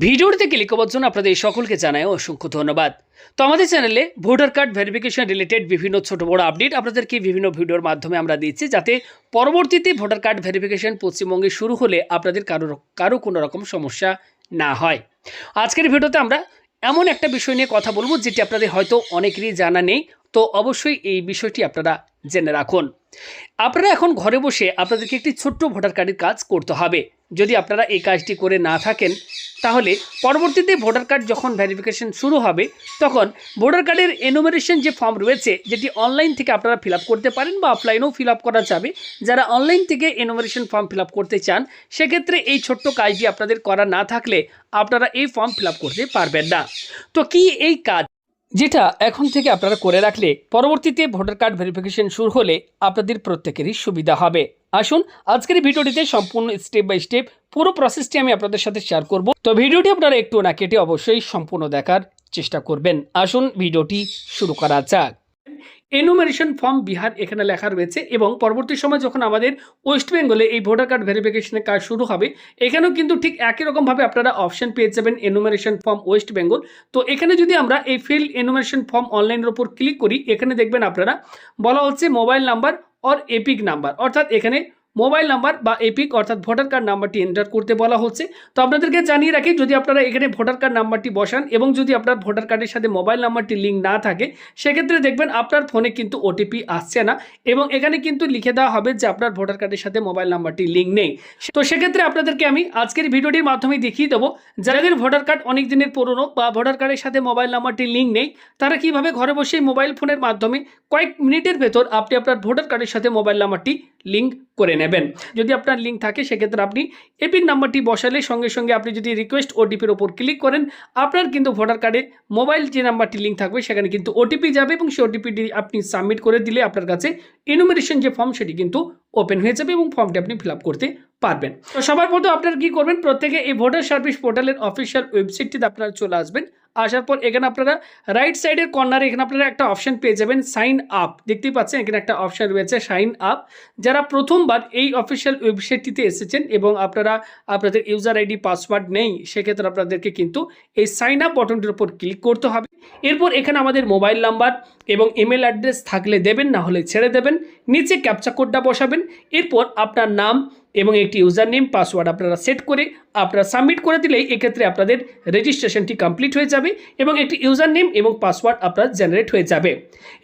ভিডিওটিতে ক্লিক করার জন্য আপনাদের সকলকে জানাই অসংখ্য ধন্যবাদ। তো আমাদের চ্যানেলে ভোটার কার্ড ভেরিফিকেশন রিলেটেড বিভিন্ন ছোট বড় আপডেট আপনাদেরকে বিভিন্ন ভিডিওর মাধ্যমে আমরা দিচ্ছি, যাতে পরবর্তীতে ভোটার কার্ড ভেরিফিকেশন পশ্চিমবঙ্গে শুরু হলে আপনাদের কারো কোনো রকম সমস্যা না হয়। আজকের ভিডিওতে আমরা এমন একটা বিষয় নিয়ে কথা বলবো যেটি আপনাদের হয়তো অনেকেরই জানা নেই। তো অবশ্যই এই বিষয়টি আপনারা জেনে রাখুন। আপনারা এখন ঘরে বসে আপনাদেরকে একটি ছোট্ট ভোটার কার্ডের কাজ করতে হবে। যদি আপনারা এই কাজটি করে না থাকেন, তাহলে পরবর্তীতে ভোটার কার্ড যখন ভেরিফিকেশন শুরু হবে তখন ভোটার কার্ডের এনুমারেশন যে ফর্ম রয়েছে, যেটি অনলাইন থেকে আপনারা ফিল আপ করতে পারেন বা অফলাইনেও ফিল আপ করা যাবে। যারা অনলাইন থেকে এনুমারেশন ফর্ম ফিল আপ করতে চান, সেক্ষেত্রে এই ছোট্ট কাজটি আপনাদের করা না থাকলে আপনারা এই ফর্ম ফিল আপ করতে পারবেন না। তো কি এই কাজ, যেটা এখন থেকে আপনারা করে রাখলে পরবর্তীতে ভোটার কার্ড ভেরিফিকেশন শুরু হলে আপনাদের প্রত্যেকেরই সুবিধা হবে। আসুন আজকের ভিডিওটিতে সম্পূর্ণ স্টেপ বাই স্টেপ পুরো প্রসেসটি আমি আপনাদের সাথে শেয়ার করব। তো ভিডিওটি আপনারা একটু না কেটে অবশ্যই সম্পূর্ণ দেখার চেষ্টা করবেন। আসুন ভিডিওটি শুরু করা যাক। এনুমারেশন ফর্ম বিহার এখানে লেখা রয়েছে, এবং পরবর্তী সময় যখন আমাদের ওয়েস্ট বেঙ্গলে এই ভোটার কার্ড ভেরিফিকেশনের কাজ শুরু হবে, এখানেও কিন্তু ঠিক একই রকমভাবে আপনারা অপশন পেয়ে যাবেন এনুমারেশন ফর্ম ওয়েস্ট বেঙ্গল। তো এখানে যদি আমরা এই ফিল এনুমারেশন ফর্ম অনলাইনের উপর ক্লিক করি, এখানে দেখবেন আপনারা বলা হচ্ছে mobile number or epic number, অর্থাৎ এখানে মোবাইল নাম্বার বা এপিক অর্থাৎ ভোটার কার্ড নাম্বারটি এন্টার করতে বলা হচ্ছে। তো আপনাদেরকে জানিয়ে রাখি, যদি আপনারা এখানে ভোটার কার্ড নাম্বারটি বসান এবং যদি আপনার ভোটার কার্ডের সাথে মোবাইল নাম্বারটি লিঙ্ক না থাকে, সেক্ষেত্রে দেখবেন আপনার ফোনে কিন্তু ওটিপি আসছে না, এবং এখানে কিন্তু লিখে দেওয়া হবে যে আপনার ভোটার কার্ডের সাথে মোবাইল নাম্বারটি লিঙ্ক নেই। তো সেক্ষেত্রে আপনাদেরকে আমি আজকের ভিডিওটির মাধ্যমে দেখিয়ে দেবো, যাদের ভোটার কার্ড অনেক দিনের পুরনো বা ভোটার কার্ডের সাথে মোবাইল নাম্বারটি লিঙ্ক নেই, তারা কিভাবে ঘরে বসে মোবাইল ফোনের মাধ্যমে কয়েক মিনিটের ভেতর আপনি আপনার ভোটার কার্ডের সাথে মোবাইল নাম্বারটি লিঙ্ক করে নেবেন। যদি আপনার লিঙ্ক থাকে, সেক্ষেত্রে আপনি এপিক নাম্বারটি বসালে সঙ্গে সঙ্গে আপনি যদি রিকোয়েস্ট ওটিপির ওপর ক্লিক করেন, আপনার কিন্তু ভোটার কার্ডে মোবাইল যে নাম্বারটি লিঙ্ক থাকবে সেখানে কিন্তু ওটিপি যাবে, এবং সেই ওটিপিটি আপনি সাবমিট করে দিলে আপনার কাছে এনুমারেশন যে ফর্ম সেটি কিন্তু ওপেন হয়ে যাবে এবং ফর্মটি আপনি ফিল আপ করতে পারবেন। তো সবার প্রথমে আপনারা কি করবেন, প্রত্যেকে এই ভোটার সার্ভিস পোর্টালের অফিসিয়াল ওয়েবসাইটটিতে আপনারা চলে আসবেন। আসার পর এখানে আপনারা রাইট সাইডের কর্নারে এখানে আপনারা একটা অপশন পেয়ে যাবেন সাইন আপ। দেখতেই পাচ্ছেন এখানে একটা অপশন রয়েছে সাইন আপ। যারা প্রথমবার এই অফিসিয়াল ওয়েবসাইটটিতে এসেছেন এবং আপনারা আপনাদের ইউজার আইডি পাসওয়ার্ড নেই, সেক্ষেত্রে আপনাদেরকে কিন্তু এই সাইন আপ বটনটির উপর ক্লিক করতে হবে। এরপর এখানে আমাদের মোবাইল নাম্বার এবং ইমেল অ্যাড্রেস থাকলে দেবেন, না হলে ছেড়ে দেবেন। নিচে ক্যাপচা কোডটা বসাবেন। এরপর আপনার নাম এবং একটি ইউজার নেম পাসওয়ার্ড আপনারা সেট করে আপনারা সাবমিট করে দিলেই এক্ষেত্রে আপনাদের রেজিস্ট্রেশনটি কমপ্লিট হয়ে যাবে এবং একটি ইউজার নেম এবং পাসওয়ার্ড আপনার জেনারেট হয়ে যাবে।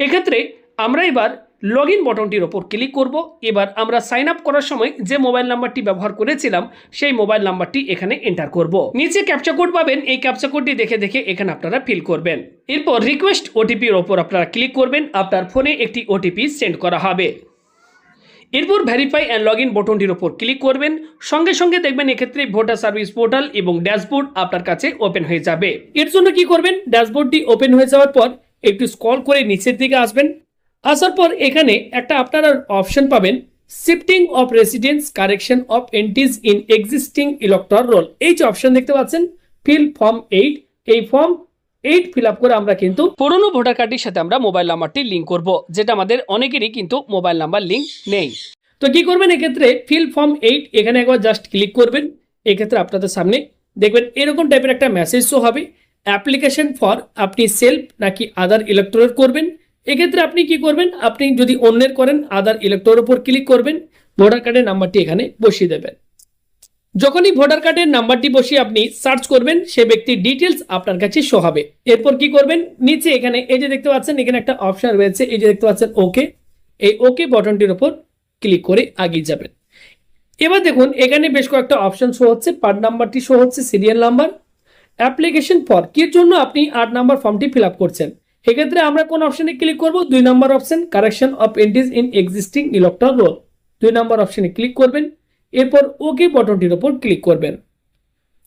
এক্ষেত্রে আমরা এবার লগ ইন বটনটির ওপর ক্লিক করব। এবার আমরা সাইন আপ করার সময় যে মোবাইল নাম্বারটি ব্যবহার করেছিলাম, সেই মোবাইল নাম্বারটি এখানে এন্টার করব। নিচে ক্যাপচা কোড পাবেন, এই ক্যাপচা কোডটি দেখে দেখে এখানে আপনারা ফিল করবেন। এরপর রিকোয়েস্ট ওটিপির ওপর আপনারা ক্লিক করবেন, আপনার ফোনে একটি ওটিপি সেন্ড করা হবে। এরপর ভেরিফাই অ্যান্ড লগ ইন বটনটির ওপর ক্লিক করবেন। সঙ্গে সঙ্গে দেখবেন এক্ষেত্রে ভোটার সার্ভিস পোর্টাল এবং ড্যাশবোর্ড আপনার কাছে ওপেন হয়ে যাবে। এর জন্য কি করবেন, ড্যাশবোর্ডটি ওপেন হয়ে যাওয়ার পর একটু স্ক্রল করে নিচের দিকে আসবেন। আসার পর এখানে একটা আপনারা অপশন পাবেন shifting of residence correction of entries in existing electoral roll. এই যে অপশন দেখতে পাচ্ছেন ফিল ফর্ম 8, এই ফর্ম 8 ফিল আপ করে আমরা কিন্তু পুরনো ভোটার কার্ডের সাথে আমরা মোবাইল নাম্বারটি লিঙ্ক করব, যেটা আমাদের অনেকেরই কিন্তু মোবাইল নাম্বার লিঙ্ক নেই। তো কি করবেন, এক্ষেত্রে ফিল ফর্ম 8 এখানে একবার জাস্ট ক্লিক করবেন। এক্ষেত্রে আপনাদের সামনে দেখবেন এরকম টাইপের একটা মেসেজ শো হবে, অ্যাপ্লিকেশন ফর আপনি সেলফ নাকি আদার ইলেক্টর করবেন। এক্ষেত্রে আপনি কি করবেন, আপনি যদি অন্যের করেন আদার ইলেক্টর উপর ক্লিক করবেন, ভোটার কার্ডের নাম্বারটি এখানে বসিয়ে দেবেন। যখনই ভোটার কার্ডের নাম্বারটি বসিয়ে আপনি সার্চ করবেন, সে ব্যক্তির ডিটেলস আপনার কাছে শো হবে। এরপর কি করবেন, নিচে এখানে এই যে দেখতে পাচ্ছেন এখানে একটা অপশন রয়েছে, এই যে দেখতে পাচ্ছেন ওকে, এই ওকে বটনটির উপর ক্লিক করে এগিয়ে যাবেন। এবার দেখুন এখানে বেশ কয়েকটা অপশন শো হচ্ছে, পার্ট নাম্বারটি শো হচ্ছে, সিরিয়াল নাম্বার, অ্যাপ্লিকেশন ফর কির জন্য আপনি 8 নাম্বার ফর্মটি ফিল আপ করছেন। এক্ষেত্রে আমরা কোন অপশনে ক্লিক করব, 2 নম্বর option correction of entries in existing electoral roll, 2 নম্বর অপশনে ক্লিক করবেন। এরপর ওকে বটনটির উপর ক্লিক করবেন।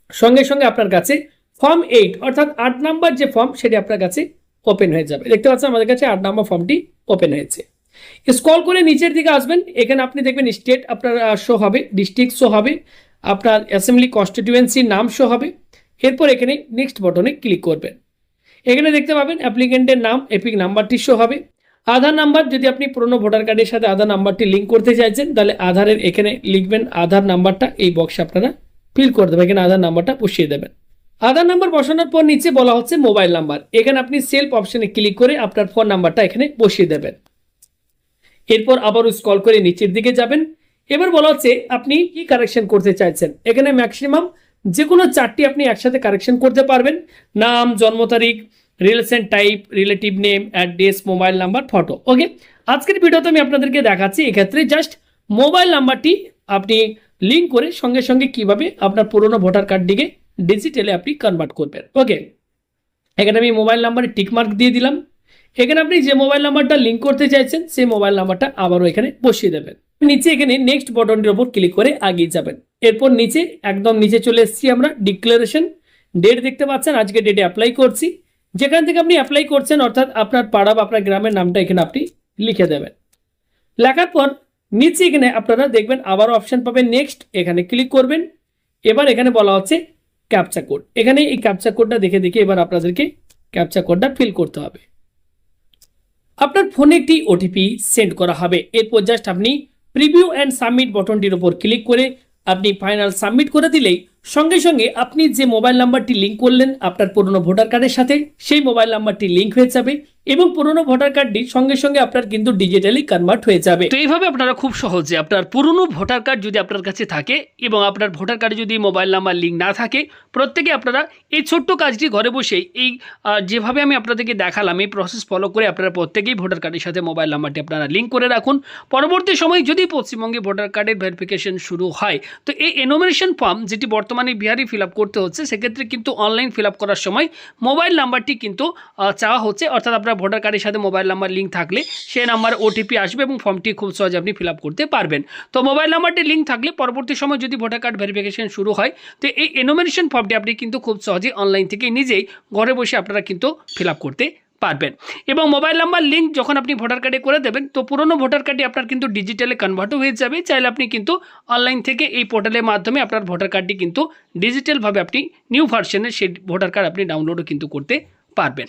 সঙ্গে সঙ্গে আপনার কাছে ফর্ম 8 অর্থাৎ 8 নাম্বার যে ফর্ম সেটি আপনার কাছে ওপেন হয়ে যাবে। দেখতে পাচ্ছেন আমাদের কাছে 8 নাম্বার ফর্মটি ওপেন হয়েছে। স্ক্রল করে নিচের দিকে আসবেন, এখানে আপনি দেখবেন স্টেট আপনার শো হবে, ডিস্ট্রিক্ট শো হবে, আপনার অ্যাসেম্বলি কনস্টিটিউয়েন্সির নাম শো হবে। এরপর এখানে নেক্সট বটনে ক্লিক করবেন। এখানে দেখতে পাবেন অ্যাপ্লিকেন্টের নাম, এপিক নাম্বারটি শো হবে। আধার নাম্বার, যদি আপনি পুরনো ভোটার কার্ডের সাথে আধার নাম্বারটি লিঙ্ক করতে চাইছেন, তাহলে আধারের এখানে লিখবেন আধার নাম্বারটা, এই বক্সে আপনারা ফিল করে দেবেন, এখানে আধার নাম্বারটা বসিয়ে দেবেন। আধার নাম্বার বসানোর পর নিচে বলা হচ্ছে মোবাইল নাম্বার, এখানে আপনি সেলফ অপশনে ক্লিক করে আপনার ফোন নাম্বারটা এখানে বসিয়ে দেবেন। এরপর আবারও স্ক্রল করে নিচের দিকে যাবেন। এবার বলা হচ্ছে আপনি কি কারেকশন করতে চাইছেন, এখানে ম্যাক্সিমাম যে কোনো 4টি আপনি একসাথে কারেকশন করতে পারবেন। নাম, জন্ম তারিখ, relation type, relative name, address, mobile number, photo. Okay, আজকের ভিডিওতে আমি আপনাদেরকে দেখাচ্ছি এক্ষেত্রে জাস্ট মোবাইল নাম্বারটি আপনি লিঙ্ক করে সঙ্গে সঙ্গে কিভাবে আপনার পুরনো ভোটার কার্ডটিকে ডিজিটালে আপনি কনভার্ট করবেন। ওকে, এখানে আমি মোবাইল নাম্বারে টিকমার্ক দিয়ে দিলাম। এখানে আপনি যে মোবাইল নাম্বারটা লিঙ্ক করতে চাইছেন সেই মোবাইল নাম্বারটা আবারও এখানে বসিয়ে দেবেন। নিচে এখানে নেক্সট বাটনটির উপর ক্লিক করে এগিয়ে যাবেন। এরপর নিচে একদম নিচে চলে এসেছি আমরা, ডিক্লারেশন ডেট দেখতে পাচ্ছেন, আজকে ডেটে অ্যাপ্লাই করছি। যেখান থেকে আপনি অ্যাপ্লাই করছেন অর্থাৎ আপনার পাড়া বা আপনার গ্রামের নামটা এখানে আপনি লিখে দেবেন। লেখার পর নিচে এখানে আপনারা দেখবেন আবারও অপশন পাবেন নেক্সট, এখানে ক্লিক করবেন। এবার এখানে বলা হচ্ছে ক্যাপচা কোড, এখানে এই ক্যাপচা কোডটা দেখে দেখে এবার আপনাদেরকে ক্যাপচা কোডটা ফিল করতে হবে। আপনার ফোনে একটি ওটিপি সেন্ড করা হবে। এরপর জাস্ট আপনি প্রিভিউ অ্যান্ড সাবমিট বাটনটির উপর ক্লিক করে আপনি ফাইনাল সাবমিট করে দিলেই সঙ্গে সঙ্গে আপনি যে মোবাইল নাম্বারটি লিঙ্ক করলেন আপনার পুরনো ভোটার কার্ডের সাথে, সেই মোবাইল নাম্বারটি লিঙ্ক হয়ে যাবে এবং পুরনো ভোটার কার্ডটি সঙ্গে সঙ্গে আপনার কিন্তু ডিজিটালি কনভার্ট হয়ে যাবে। তো এইভাবে আপনারা খুব সহজে আপনার পুরনো ভোটার কার্ড যদি আপনার কাছে থাকে এবং আপনার ভোটার কার্ডে যদি মোবাইল নাম্বার লিঙ্ক না থাকে, প্রত্যেকে আপনারা এই ছোট্ট কাজটি ঘরে বসেই এই যেভাবে আমি আপনাদেরকে দেখালাম এই প্রসেস ফলো করে আপনারা প্রত্যেকেই ভোটার কার্ডের সাথে মোবাইল নাম্বারটি আপনারা লিঙ্ক করে রাখুন। পরবর্তী সময় যদি পশ্চিমবঙ্গে ভোটার কার্ডের ভেরিফিকেশন শুরু হয়, তো এই এনোমিনেশন ফর্ম যেটি বর্তমানে বিহারি ফিল আপ করতে হচ্ছে, সেক্ষেত্রে কিন্তু অনলাইন ফিল আপ করার সময় মোবাইল নাম্বারটি কিন্তু চাওয়া হচ্ছে, অর্থাৎ আপনার ভোটার কার্ডের সাথে মোবাইল নাম্বার লিঙ্ক থাকলে সেই নাম্বারে ওটিপি আসবে এবং ফর্মটি খুব সহজে আপনি ফিল আপ করতে পারবেন। তো মোবাইল নাম্বারটি লিঙ্ক থাকলে পরবর্তী সময় যদি ভোটার কার্ড ভেরিফিকেশন শুরু হয়, তো এই এনোমিনেশন ফর্মটি আপনি কিন্তু খুব সহজে অনলাইন থেকে নিজেই ঘরে বসে আপনারা কিন্তু ফিল আপ করতে পারবেন। এবং মোবাইল নাম্বার লিঙ্ক যখন আপনি ভোটার কার্ডে করে দেবেন, তো পুরনো ভোটার কার্ডটি আপনার কিন্তু ডিজিটালে কনভার্টও হয়ে যাবে। চাইলে আপনি কিন্তু অনলাইন থেকে এই পোর্টালের মাধ্যমে আপনার ভোটার কার্ডটি কিন্তু ডিজিটালভাবে আপনি নিউ ভার্সনের সেই ভোটার কার্ড আপনি ডাউনলোডও কিন্তু করতে পারবেন।